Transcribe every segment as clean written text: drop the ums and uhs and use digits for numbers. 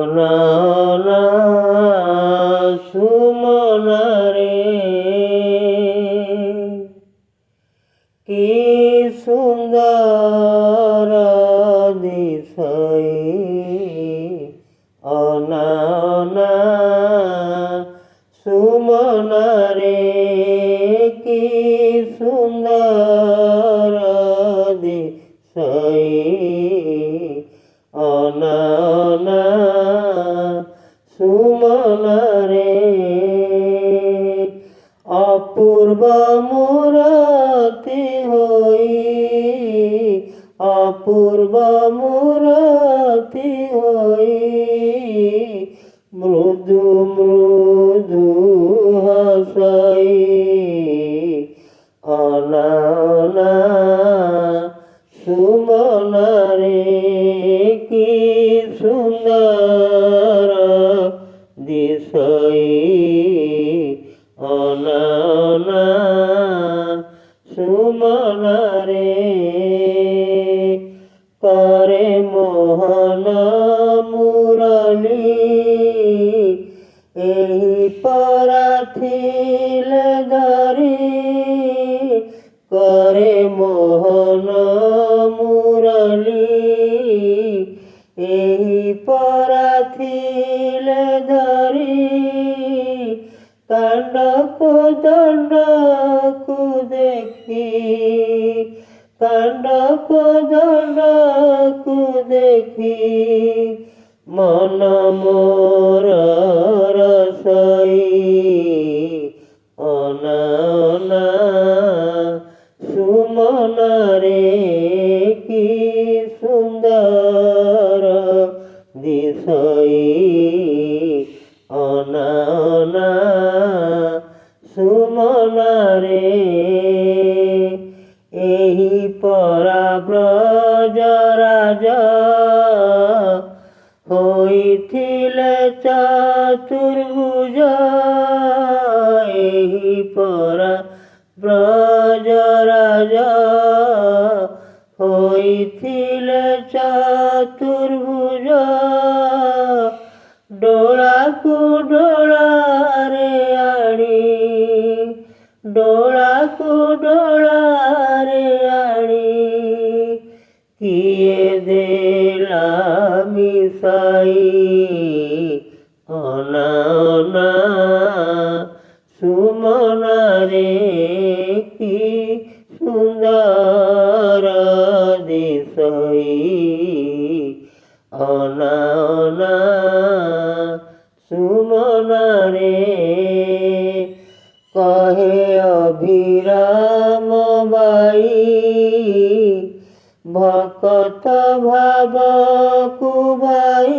অননা সুমনারে কি সুন্দর দিশাই অননা সুমনারে কি সুন্দর দিশাই অননা সুমনারে অপূর্ব মূরতি হই অপূর্ব মূরতি হই মৃদু মৃদু হাসাই অননা সুমনারে কি সুন্দর দিশাই অননা সুমনারে করে মোহন মুরলী এই পরাথিল ধরি করে মোহন মুরলী এই পরাথিল ধরি কাণ্ডকু দণ্ডকু দেখি কাণ্ডকু দণ্ডকু দেখি মন মোর রসাই অননা সুমনারে কি সুন্দর দিশাই অননা সুমনারে এই পরা ব্রজ রাজা হইছিলে চতুর্ভুজ এই পরা ব্রজ রাজা হইছিলে চতুর্ভুজ ডোলাকু ডোলারে আড়ি ডোলাকু ডোলারে আড়ি কিয়ে দেলা মিশাই অননা সুমনারে কি সুন্দর দিশাই অননা সুমনারে কহে অভিরাম বাই ভকত ভাব কুবাই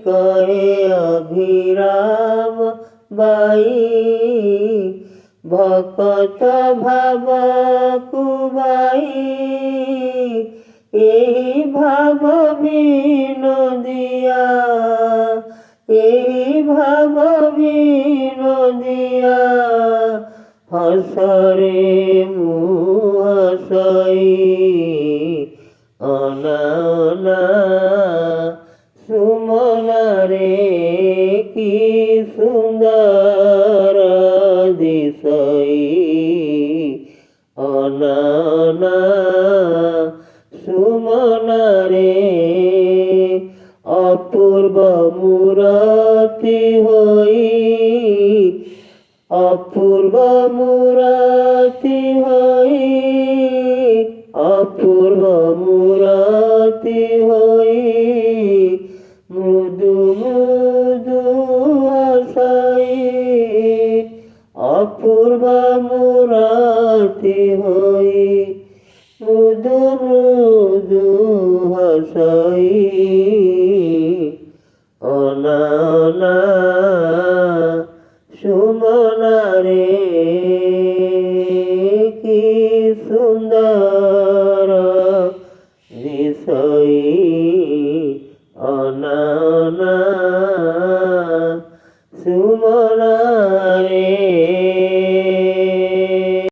কহে অভিরাম বাই ভকত ভাব কুবাই এই ভাব বিনোদিয়া এই ভাব বিনোদিয়া হসরে মুহাসাই অননা সুমনারে কি সুন্দর দিশাই অননা সুমনারে অপূর্ব মূরতি হই অপূর্ব মূরতি হই অপূর্ব মূরতি হই মৃদু মৃদু হাসাই অপূর্ব মূরতি হই মৃদু মৃদু হাসাই অননা